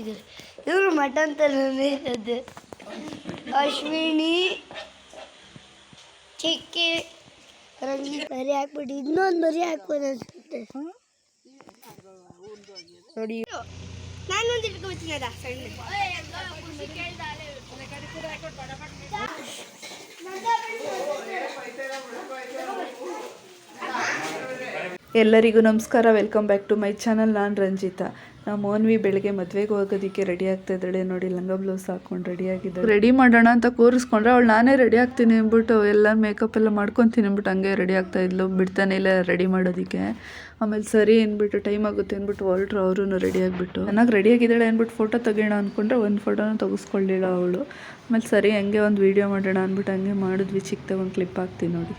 ಬಿಟ್ಟಿದ್ದಾರೆ. ಇವರು ಮಟನ್ ಥರನೇ ಇರೋದು. ಅಶ್ವಿನಿ ಚಿಕ್ಕಿ ರಂಜಿತ್ ಮರಿ ಹಾಕ್ಬಿಟ್ಟು ಇನ್ನೊಂದು ಮರಿ ಹಾಕ್ಬೋದು ಅನ್ಸುತ್ತೆ ನೋಡಿ. ನಾನೊಂದು ಇಟ್ಕೊಳ್ತೀನಿ. ಅದ ಸಣ್ಣ ಎಲ್ಲರಿಗೂ ನಮಸ್ಕಾರ. Welcome back to my channel. ನಾನು ರಂಜಿತಾ. ನಮ್ಮ ಮೋನ್ವಿ ಬೆಳಗ್ಗೆ ಮದುವೆಗೆ ಹೋಗೋದಕ್ಕೆ ರೆಡಿ ಆಗ್ತಾ ಇದ್ದಾಳೆ ನೋಡಿ. ಲಂಗ ಬ್ಲೌಸ್ ಹಾಕೊಂಡು ರೆಡಿ ಆಗಿದ್ದಾಳೆ. ರೆಡಿ ಮಾಡೋಣ ಅಂತ ಕೂರಿಸ್ಕೊಂಡ್ರೆ ಅವಳು ನಾನೇ ರೆಡಿ ಆಗ್ತೀನಿ ಅಂದ್ಬಿಟ್ಟು ಎಲ್ಲ ಮೇಕಪ್ ಎಲ್ಲ ಮಾಡ್ಕೊತೀನಿ ಅಂದ್ಬಿಟ್ಟು ಹಂಗೆ ರೆಡಿ ಆಗ್ತಾ ಇದ್ಲು. ಬಿಡ್ತಾನೆ ಇಲ್ಲ ರೆಡಿ ಮಾಡೋದಕ್ಕೆ. ಆಮೇಲೆ ಸರಿ ಅಂದ್ಬಿಟ್ಟು ಟೈಮ್ ಆಗುತ್ತೆ ಅಂದ್ಬಿಟ್ಟು ಹೊರಟ್ರು ಅವರು ರೆಡಿ ಆಗಿಬಿಟ್ಟು. ಚೆನ್ನಾಗಿ ರೆಡಿ ಆಗಿದ್ದಾಳೆ ಅಂದ್ಬಿಟ್ಟು ಫೋಟೋ ತೆಗೋಣ ಅಂದ್ಕೊಂಡ್ರೆ ಒಂದು ಫೋಟೋನ ತೆಗೆಸ್ಕೊಳ್ಳಿಲ್ಲ ಅವಳು. ಆಮೇಲೆ ಸರಿ ಹಂಗೆ ಒಂದು ವೀಡಿಯೋ ಮಾಡೋಣ ಅಂದ್ಬಿಟ್ಟು ಹಂಗೆ ಮಾಡಿದ್ವಿ. ಚಿಕ್ಕದಾಗ ಒಂದು ಕ್ಲಿಪ್ ಹಾಕ್ತೀನಿ ನೋಡಿ.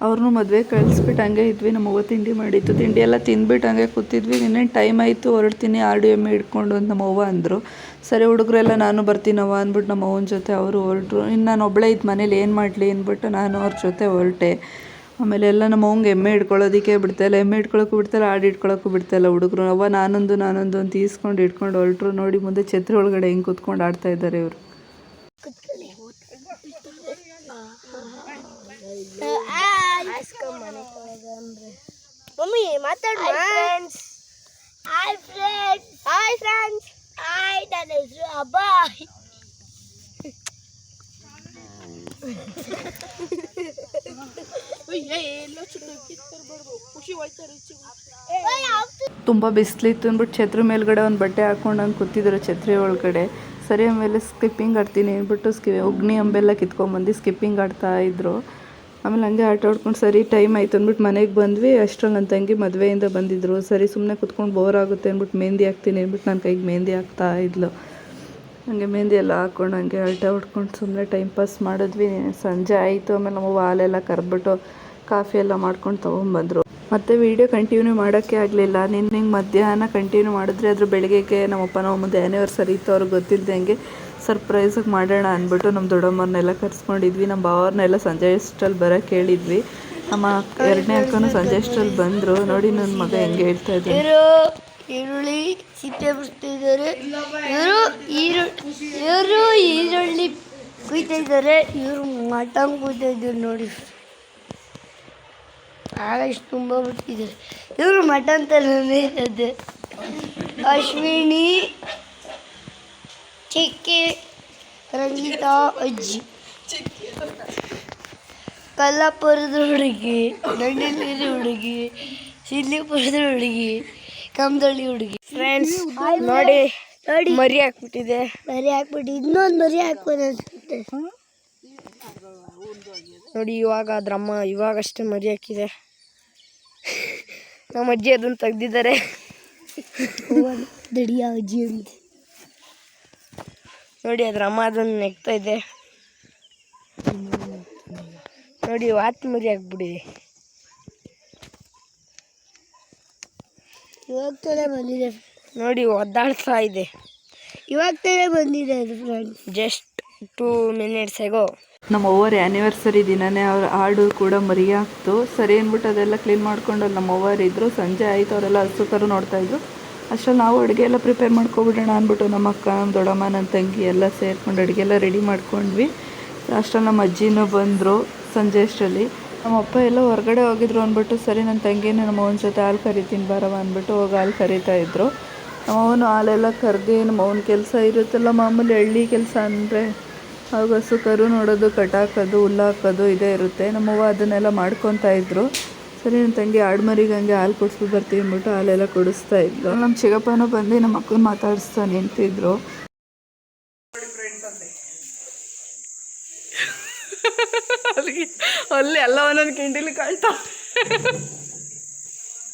ಅವ್ರನ್ನೂ ಮದುವೆ ಕಳಿಸ್ಬಿಟ್ಟು ಹಂಗೆ ಇದ್ವಿ. ನಮ್ಮ ಅವ್ವ ತಿಂಡಿ ಮಾಡಿತ್ತು. ತಿಂಡಿ ಎಲ್ಲ ತಿಂದ್ಬಿಟ್ಟು ಹಂಗೆ ಕೂತಿದ್ವಿ. ಇನ್ನೇನು ಟೈಮ್ ಆಯಿತು ಹೊರಡ್ತೀನಿ ಆಡು ಎಮ್ಮೆ ಹಿಡ್ಕೊಂಡು ಅಂತ ನಮ್ಮ ಅವ್ವ ಅಂದರು. ಸರಿ ಹುಡುಗರೆಲ್ಲ ನಾನು ಬರ್ತೀನವ್ವ ಅಂದ್ಬಿಟ್ಟು ನಮ್ಮ ಅವ್ವನ ಜೊತೆ ಅವರು ಹೊರಟ್ರು. ಇನ್ನು ನಾನು ಒಬ್ಬಳೇ ಇದ್ದು ಮನೇಲಿ ಏನು ಮಾಡಲಿ ಅಂದ್ಬಿಟ್ಟು ನಾನು ಅವ್ರ ಜೊತೆ ಹೊರಟೆ. ಆಮೇಲೆ ಎಲ್ಲ ನಮ್ಮ ಅವ್ವಂಗೆ ಎಮ್ಮೆ ಹಿಡ್ಕೊಳ್ಳೋದಕ್ಕೆ ಬಿಡ್ತಾಯಿಲ್ಲ, ಎಮ್ಮೆ ಹಿಡ್ಕೊಳ್ಳೋಕ್ಕೂ ಬಿಡ್ತಾಯಿಲ್ಲ, ಆಡು ಹಿಡ್ಕೊಳ್ಳೋಕ್ಕೂ ಬಿಡ್ತಾಯಿಲ್ಲ ಹುಡುಗರು. ಅವ್ವ ನಾನೊಂದು ಅಂತ ಈಸ್ಕೊಂಡು ಹಿಡ್ಕೊಂಡು ಹೊರಟ್ರು. ನೋಡಿ ಮುಂದೆ ಛತ್ರಿ ಒಳಗಡೆ ಹಿಂಗೆ ಕೂತ್ಕೊಂಡು ಆಡ್ತಾ ಇದ್ದಾರೆ ಇವರು. ಮಮ್ಮಿ ಮಾತಾಡು. Hi friends. ನನ್ನ ಹೆಸರು ಅಬ್ಬಾಯ್. ತುಂಬ ಬಿಸಿಲಿತ್ತು ಅಂದ್ಬಿಟ್ಟು ಛತ್ರಿ ಮೇಲ್ಗಡೆ ಒಂದು ಬಟ್ಟೆ ಹಾಕ್ಕೊಂಡು ಹಂಗೆ ಕೂತಿದ್ರು ಛತ್ರಿ ಒಳಗಡೆ. ಸರಿ ಆಮೇಲೆ ಸ್ಕಿಪ್ಪಿಂಗ್ ಆಡ್ತೀನಿ ಅಂದ್ಬಿಟ್ಟು ಉಗ್ನಿ ಅಂಬೆಲ್ಲ ಕಿತ್ಕೊಂಡ್ಬಂದು ಸ್ಕಿಪ್ಪಿಂಗ್ ಆಡ್ತಾ ಇದ್ರು. ಆಮೇಲೆ ಹಂಗೆ ಆಟ ಆಡ್ಕೊಂಡು ಸರಿ ಟೈಮ್ ಆಯಿತು ಅಂದ್ಬಿಟ್ಟು ಮನೆಗೆ ಬಂದ್ವಿ. ಅಷ್ಟರಲ್ಲಿ ನನ್ನ ತಂಗಿ ಮದುವೆಯಿಂದ ಬಂದಿದ್ದರು. ಸರಿ ಸುಮ್ಮನೆ ಕುತ್ಕೊಂಡು ಬೋರ್ ಆಗುತ್ತೆ ಅಂದ್ಬಿಟ್ಟು ಮೆಹಂದಿ ಹಾಕ್ತೀನಿ ಅಂದ್ಬಿಟ್ಟು ನನ್ನ ಕೈಗೆ ಮೆಹಂದಿ ಹಾಕ್ತಾ ಇದ್ಲು. ಹಂಗೆ ಮೆಹಂದಿ ಎಲ್ಲ ಹಾಕ್ಕೊಂಡು ಹಂಗೆ ಆಟ ಹೊಡ್ಕೊಂಡು ಸುಮ್ಮನೆ ಟೈಮ್ ಪಾಸ್ ಮಾಡಿದ್ವಿ. ಸಂಜೆ ಆಯಿತು. ಆಮೇಲೆ ನಮ್ಮ ಹಾಲೆಲ್ಲ ಕರೆದ್ಬಿಟ್ಟು ಕಾಫಿ ಎಲ್ಲ ಮಾಡ್ಕೊಂಡು ತೊಗೊಂಬಂದರು. ಮತ್ತು ವೀಡಿಯೋ ಕಂಟಿನ್ಯೂ ಮಾಡೋಕ್ಕೆ ಆಗಲಿಲ್ಲ. ನಿನ್ನೆ ಮಧ್ಯಾಹ್ನ ಕಂಟಿನ್ಯೂ ಮಾಡಿದ್ರೆ ಅದ್ರ ಬೆಳಗ್ಗೆಗೆ ನಮ್ಮಪ್ಪ ನಮ್ಮ ಮುಂದೆ ಆ್ಯನಿವರ್ಸರಿ ಇತ್ತು. ಅವ್ರಿಗೆ ಗೊತ್ತಿಲ್ಲದಂಗೆ ಸರ್ಪ್ರೈಸಾಗಿ ಮಾಡೋಣ ಅಂದ್ಬಿಟ್ಟು ನಮ್ಮ ದೊಡ್ಡಮ್ಮರನ್ನೆಲ್ಲ ಕರ್ಸ್ಕೊಂಡಿದ್ವಿ. ನಮ್ಮ ಭಾವ್ರನ್ನೆಲ್ಲ ಸಂಜೆ ಅಷ್ಟರಲ್ಲಿ ಬರೋಕ್ಕೆ ಹೇಳಿದ್ವಿ. ನಮ್ಮ ಎರಡನೇ ಅಕ್ಕನೂ ಸಂಜೆ ಅಷ್ಟರಲ್ಲಿ ಬಂದರು. ನೋಡಿ ನನ್ನ ಮಗ ಹೆಂಗೆ ಹೇಳ್ತಾ ಇದ್ದಾರೆ. ಈರುಳ್ಳಿ ಸಿಪ್ಪೆ ಬಿಡ್ತಿದ್ದಾರೆ. ಇವರು ಈರುಳ್ಳಿ ಕುಯ್ತಾ ಇದ್ದಾರೆ. ಇವರು ಮಟನ್ ಕುಯ್ತಾ ಇದ್ದಾರೆ ನೋಡಿ. ಆಗ ಇಷ್ಟು ತುಂಬ ಬಿಟ್ಟಿದ್ದಾರೆ. ಇವರು ಮಟನ್ ಥರನೇ ಇರೋದು. ಅಶ್ವಿನಿ ಚಿಕ್ಕಿ ರಂಜಿತಾ ಅಜ್ಜಿ. ಕಲ್ಲಾಪುರದ ಹುಡುಗಿ, ದಂಡೇಲಿ ಹುಡುಗಿ, ಸಿದ್ಲಿಪುರದ ಹುಡುಗಿ, ಕಮದಳ್ಳಿ ಹುಡುಗಿ. ಫ್ರೆಂಡ್ಸ್ ನೋಡಿ ಮರಿ ಹಾಕ್ಬಿಟ್ಟಿದೆ. ಮರಿ ಹಾಕ್ಬಿಟ್ಟು ಇನ್ನೊಂದು ಮರಿ ಹಾಕ್ಬೋದು ಅನ್ಸುತ್ತೆ ನೋಡಿ. ಇವಾಗ ಅದ್ರಮ್ಮ ಇವಾಗಷ್ಟೇ ಮರಿ ಹಾಕಿದೆ. ನಮ್ಮ ಅಜ್ಜಿ ಅದನ್ನು ತೆಗ್ದಿದ್ದಾರೆ. ದಡಿಯ ಅಜ್ಜಿ ಅಂತ ನೋಡಿ. ಅದ್ರ ಅಮ್ಮ ಅದನ್ನು ನೆಕ್ತಾ ಇದೆ ನೋಡಿ. ವಾತ್ ಮರಿ ಹಾಕ್ಬಿಟ್ಟಿದೆ. ಇವಾಗ ತಾನೇ ಬಂದಿದೆ ನೋಡಿ. ಒದ್ದಾಡ್ತಾ ಇದೆ. ಇವಾಗ ತಾನೇ ಬಂದಿದೆ ಜಸ್ಟ್ 2 minutes ago. ನಮ್ಮ ಅವ್ವರ ಆ್ಯನಿವರ್ಸರಿ ದಿನವೇ ಅವ್ರ ಹಾಡು ಕೂಡ ಮರಿ ಹಾಕ್ತು. ಸರಿ ಅಂದ್ಬಿಟ್ಟು ಅದೆಲ್ಲ ಕ್ಲೀನ್ ಮಾಡ್ಕೊಂಡು ಅಲ್ಲಿ ನಮ್ಮ ಅವ್ವರಿದ್ದರು. ಸಂಜೆ ಆಯಿತು. ಅವರೆಲ್ಲ ಹಸು ಕರು ನೋಡ್ತಾಯಿದ್ರು. ಅಷ್ಟರಲ್ಲಿ ನಾವು ಅಡುಗೆ ಎಲ್ಲ ಪ್ರಿಪೇರ್ ಮಾಡ್ಕೊಬಿಡೋಣ ಅಂದ್ಬಿಟ್ಟು ನಮ್ಮ ಅಕ್ಕ, ನಮ್ಮ ದೊಡ್ಡಮ್ಮ, ನನ್ನ ತಂಗಿ ಎಲ್ಲ ಸೇರ್ಕೊಂಡು ಅಡುಗೆ ಎಲ್ಲ ರೆಡಿ ಮಾಡ್ಕೊಂಡ್ವಿ. ಅಷ್ಟರಲ್ಲಿ ನಮ್ಮ ಅಜ್ಜಿನೂ ಬಂದರು ಸಂಜೆ ಅಷ್ಟರಲ್ಲಿ. ನಮ್ಮ ಅಪ್ಪ ಎಲ್ಲ ಹೊರಗಡೆ ಹೋಗಿದ್ರು ಅಂದ್ಬಿಟ್ಟು ಸರಿ ನನ್ನ ತಂಗಿನ ನಮ್ಮ ಅವನ ಜೊತೆ ಹಾಲು ಕರಿತೀನಿ ಬರವ ಅಂದ್ಬಿಟ್ಟು ಹೋಗಿ ಹಾಲು ಕರಿತಾಯಿದ್ರು. ನಮ್ಮ ಅವನು ಹಾಲೆಲ್ಲ ಕರೆದು ನಮ್ಮ ಅವನ ಕೆಲಸ ಇರುತ್ತಲ್ಲ ಮಾಮೂಲಿ ಹಳ್ಳಿ ಕೆಲಸ ಅಂದರೆ ಆಗ ಹಸು ಕರು ನೋಡೋದು, ಕಟಾಕೋದು, ಹುಲ್ಲಾಕೋದು ಇದೇ ಇರುತ್ತೆ. ನಮ್ಮವ್ವ ಅದನ್ನೆಲ್ಲ ಮಾಡ್ಕೊತಾ ಇದ್ರು. ಸರಿ ನನ್ನ ತಂಗಿ ಆಡ್ಮರಿಗೆ ಹಂಗೆ ಹಾಲು ಕೊಡಿಸ್ಬಿಟ್ಟು ಬರ್ತೀವಿ ಅಂದ್ಬಿಟ್ಟು ಹಾಲೆಲ್ಲ ಕೊಡಿಸ್ತಾ ಇದ್ಲು. ನಮ್ಮ ಚಿಕ್ಕಪ್ಪನೂ ಬಂದು ನಮ್ಮ ಅಕ್ಕನ ಮಾತಾಡಿಸ್ತಾ ನಿಂತಿದ್ರು. ಅಲ್ಲಿ ಎಲ್ಲ ಒಂದೊಂದು ಕಿಂಡಿಲಿ ಕಾಣ್ತಾ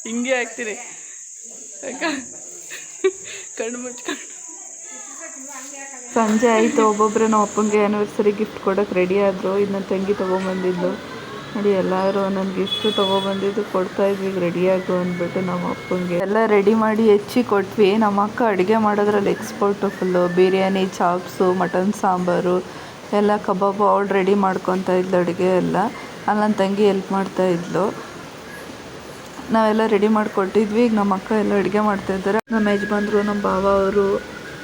ಹಿಂಗೆ ಹಾಕ್ತೀನಿ ಕಣ್ಣು ಮುಚ್ಕೊಂಡು. ಸಂಜೆ ಆಯಿತು. ಒಬ್ಬೊಬ್ಬರು ನಮ್ಮ ಅಪ್ಪಂಗೆ ಆ್ಯನಿವರ್ಸರಿ ಗಿಫ್ಟ್ ಕೊಡೋಕೆ ರೆಡಿ ಆದರು. ಇದು ನನ್ನ ತಂಗಿ ತೊಗೊಂಬಂದಿದ್ದು ನೋಡಿ. ಎಲ್ಲರೂ ಒಂದೊಂದು ಗಿಫ್ಟು ತೊಗೊಬಂದಿದ್ದು ಕೊಡ್ತಾಯಿದ್ವಿ. ರೆಡಿಯಾಗು ಅಂದ್ಬಿಟ್ಟು ನಮ್ಮ ಅಪ್ಪಂಗೆ ಎಲ್ಲ ರೆಡಿ ಮಾಡಿ ಹೆಚ್ಚಿ ಕೊಟ್ವಿ. ನಮ್ಮ ಅಕ್ಕ ಅಡುಗೆ ಮಾಡೋದ್ರಲ್ಲಿ expert full. Biryani, chops, mutton sambar ಎಲ್ಲ ಕಬಾಬು ಅವಳು ರೆಡಿ ಮಾಡ್ಕೊತಾ ಇದ್ಲು ಅಡುಗೆ ಎಲ್ಲ. ಅಲ್ಲಿ ನನ್ನ ತಂಗಿ ಹೆಲ್ಪ್ ಮಾಡ್ತಾಯಿದ್ಲು. ನಾವೆಲ್ಲ ರೆಡಿ ಮಾಡಿಕೊಟ್ಟಿದ್ವಿ. ಈಗ ನಮ್ಮ ಅಕ್ಕ ಎಲ್ಲ ಅಡುಗೆ ಮಾಡ್ತಾಯಿದ್ದಾರೆ. ನಮ್ಮ ಯಜಮಾನ್ರು, ನಮ್ಮ ಭಾವ ಅವರು,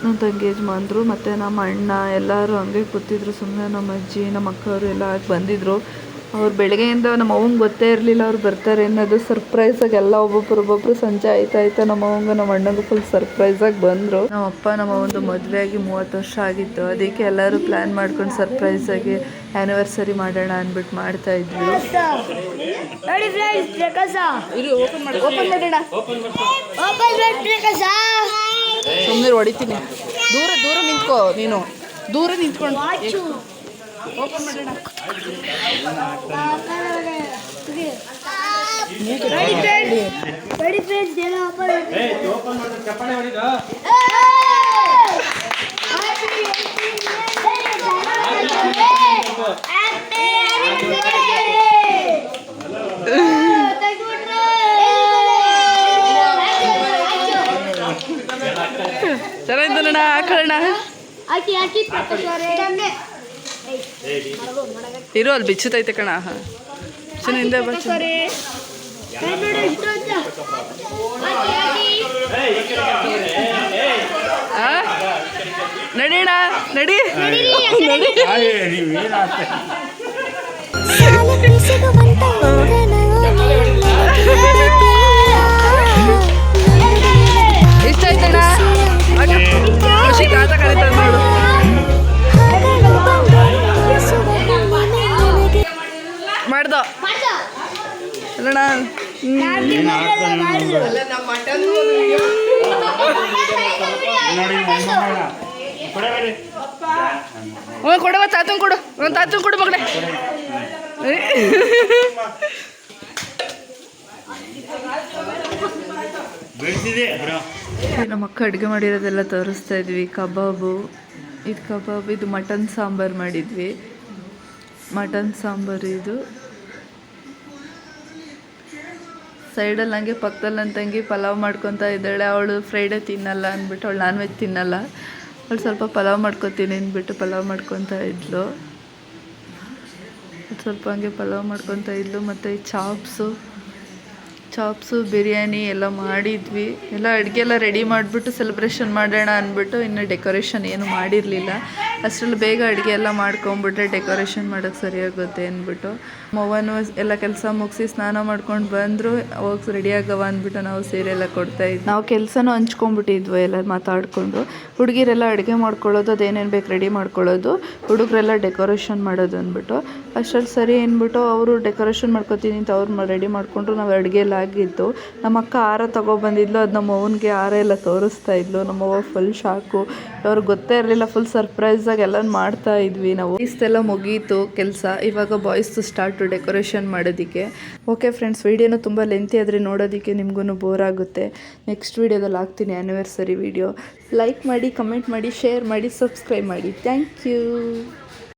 ನಮ್ಮ ತಂಗಿ ಯಜಮಾನ್ರು ಮತ್ತು ನಮ್ಮ ಅಣ್ಣ ಎಲ್ಲರೂ ಹಂಗೆ ಕೂತಿದ್ರು ಸುಮ್ಮನೆ. ನಮ್ಮ ಅಜ್ಜಿ, ನಮ್ಮ ಅಕ್ಕವರು ಎಲ್ಲ ಬಂದಿದ್ದರು. ಅವ್ರು ಬೆಳಗ್ಗೆಯಿಂದ ನಮ್ಮ ಅವ್ವಂಗೆ ಗೊತ್ತೇ ಇರಲಿಲ್ಲ ಅವ್ರು ಬರ್ತಾರೆ ಅನ್ನೋದು. ಸರ್ಪ್ರೈಸಾಗಿ ಎಲ್ಲ ಒಬ್ಬೊಬ್ಬರು ಸಂಜೆ ಆಯ್ತಾ ನಮ್ಮ ಅವ್ವಂಗೆ ನಮ್ಮ ಅಣ್ಣಗೂ ಫುಲ್ ಸರ್ಪ್ರೈಸಾಗಿ ಬಂದರು. ನಮ್ಮ ಅಪ್ಪ ನಮ್ಮ ಒಂದು ಮದುವೆಯಾಗಿ 30 ವರ್ಷ ಆಗಿತ್ತು. ಅದಕ್ಕೆ ಎಲ್ಲರೂ ಪ್ಲ್ಯಾನ್ ಮಾಡ್ಕೊಂಡು ಸರ್ಪ್ರೈಸಾಗಿ ಆ್ಯನಿವರ್ಸರಿ ಮಾಡೋಣ ಅಂದ್ಬಿಟ್ಟು ಮಾಡ್ತಾ ಇದ್ವಿ. ಓಪನ್ ಮಾಡೋಣ. ಸುಮ್ಮನೆ ಹೊಡಿತೀನಿ. ದೂರ ನಿಂತ್ಕೋ, ನೀನು ದೂರ ನಿಂತ್ಕೊಂಡು ಓಪನ್ ಮಾಡೋಣ. ಚೆನ್ನಾಗಿದ್ದಣ್ಣ, ಹಾಕೋಣ. ಇರೋ ಅಲ್ಲಿ ಬಿಚ್ಚುತ್ತೈತೆ ಕಣ. ಹಿಂದೆ ನಡೀಣ, ನಡಿ ಇಷ್ಟ ಆಯ್ತಣ್ಣ. ಖುಷಿ ತಾತ ಕರೀತಾರೆ ನೋಡು. ಮಾಡ್ದೋ ಅಲ್ಲಣ್ಣ. ಕೊಡವ ತಾತಂಗೆ ಕೊಡು, ಒಂದು ತಾತಂಗೆ ಕೊಡು ಮಗಳೇ. ನಮ್ಮ ಅಕ್ಕ ಅಡುಗೆ ಮಾಡಿರೋದೆಲ್ಲ ತೋರಿಸ್ತಾ ಇದ್ವಿ. ಕಬಾಬು, ಇದು ಮಟನ್ ಸಾಂಬಾರು ಮಾಡಿದ್ವಿ. ಮಟನ್ ಸಾಂಬಾರು ಇದು. ಸೈಡಲ್ಲಿ ಹಂಗೆ ಪಕ್ಕದಲ್ಲಿ ನನ್ನ ತಂಗಿ ಪಲಾವ್ ಮಾಡ್ಕೊತಾ ಇದ್ದಾಳೆ. ಅವಳು ಫ್ರೈಡೇ ತಿನ್ನಲ್ಲ ಅಂದ್ಬಿಟ್ಟು, ಅವಳು ನಾನ್ ವೆಜ್ ತಿನ್ನಲ್ಲ. ಅವಳು ಸ್ವಲ್ಪ ಪಲಾವ್ ಮಾಡ್ಕೊತೀನಿ ಅಂದ್ಬಿಟ್ಟು ಪಲಾವ್ ಮಾಡ್ಕೊತಾ ಇದ್ಲು. ಸ್ವಲ್ಪ ಹಂಗೆ ಪಲಾವ್ ಮಾಡ್ಕೊತಾ ಇದ್ಲು. ಮತ್ತು ಚಾಪ್ಸು ಬಿರಿಯಾನಿ ಎಲ್ಲ ಮಾಡಿದ್ವಿ. ಎಲ್ಲ ಅಡುಗೆ ಎಲ್ಲ ರೆಡಿ ಮಾಡಿಬಿಟ್ಟು ಸೆಲೆಬ್ರೇಷನ್ ಮಾಡೋಣ ಅಂದ್ಬಿಟ್ಟು ಇನ್ನು ಡೆಕೋರೇಷನ್ ಏನು ಮಾಡಿರಲಿಲ್ಲ. ಅಷ್ಟರಲ್ಲಿ ಬೇಗ ಅಡುಗೆ ಎಲ್ಲ ಮಾಡ್ಕೊಂಬಿಟ್ರೆ ಡೆಕೋರೇಷನ್ ಮಾಡೋಕ್ಕೆ ಸರಿಯಾಗುತ್ತೆ ಅಂದ್ಬಿಟ್ಟು ಮವನು ಎಲ್ಲ ಕೆಲಸ ಮುಗಿಸಿ ಸ್ನಾನ ಮಾಡ್ಕೊಂಡು ಬಂದರು. ಹೋಗಿ ರೆಡಿ ಆಗವ ಅಂದ್ಬಿಟ್ಟು ನಾವು ಸೀರೆ ಎಲ್ಲ ಕೊಡ್ತಾಯಿದ್ವಿ. ನಾವು ಕೆಲಸನೂ ಹಂಚ್ಕೊಂಡ್ಬಿಟ್ಟಿದ್ವಿ ಎಲ್ಲ ಮಾತಾಡಿಕೊಂಡು. ಹುಡುಗಿರೆಲ್ಲ ಅಡುಗೆ ಮಾಡ್ಕೊಳ್ಳೋದು, ಅದೇನೇನು ಬೇಕು ರೆಡಿ ಮಾಡ್ಕೊಳ್ಳೋದು, ಹುಡುಗರೆಲ್ಲ ಡೆಕೋರೇಷನ್ ಮಾಡೋದು ಅಂದ್ಬಿಟ್ಟು. ಅಷ್ಟರಲ್ಲಿ ಸರಿ ಅಂದ್ಬಿಟ್ಟು ಅವರು ಡೆಕೋರೇಷನ್ ಮಾಡ್ಕೊತೀನಿ ಅಂತ ಅವ್ರು ರೆಡಿ ಮಾಡಿಕೊಂಡ್ರು. ನಾವು ಅಡುಗೆ ಎಲ್ಲ ಆಗಿತ್ತು. ನಮ್ಮ ಅಕ್ಕ ಹಾರ ತೊಗೊಬಂದಿದ್ಲು. ಅದು ನಮ್ಮ ಅವ್ವನಿಗೆ ಹಾರ ಎಲ್ಲ ತೋರಿಸ್ತಾ ಇದ್ಲು. ನಮ್ಮವ್ವ ಫುಲ್ ಶಾಕು. ಅವ್ರಿಗೆ ಗೊತ್ತೇ ಇರಲಿಲ್ಲ. ಫುಲ್ ಸರ್ಪ್ರೈಸಾಗಿ ಎಲ್ಲ ಮಾಡ್ತಾ ಇದ್ವಿ ನಾವು. ಇಷ್ಟೆಲ್ಲ ಮುಗೀತು ಕೆಲಸ. ಇವಾಗ ಬಾಯ್ಸ್ದು ಸ್ಟಾರ್ಟು ಡೆಕೋರೇಷನ್ ಮಾಡೋದಕ್ಕೆ. ಓಕೆ ಫ್ರೆಂಡ್ಸ್, ವೀಡಿಯೋನು ತುಂಬ ಲೆಂತಿ ಆದರೆ ನೋಡೋದಕ್ಕೆ ನಿಮಗೂ ಬೋರ್ ಆಗುತ್ತೆ. ನೆಕ್ಸ್ಟ್ ವೀಡಿಯೋದಲ್ಲಿ ಹಾಕ್ತೀನಿ ಆ್ಯನಿವರ್ಸರಿ ವೀಡಿಯೋ. ಲೈಕ್ ಮಾಡಿ, ಕಮೆಂಟ್ ಮಾಡಿ, ಶೇರ್ ಮಾಡಿ, ಸಬ್ಸ್ಕ್ರೈಬ್ ಮಾಡಿ. Thank you.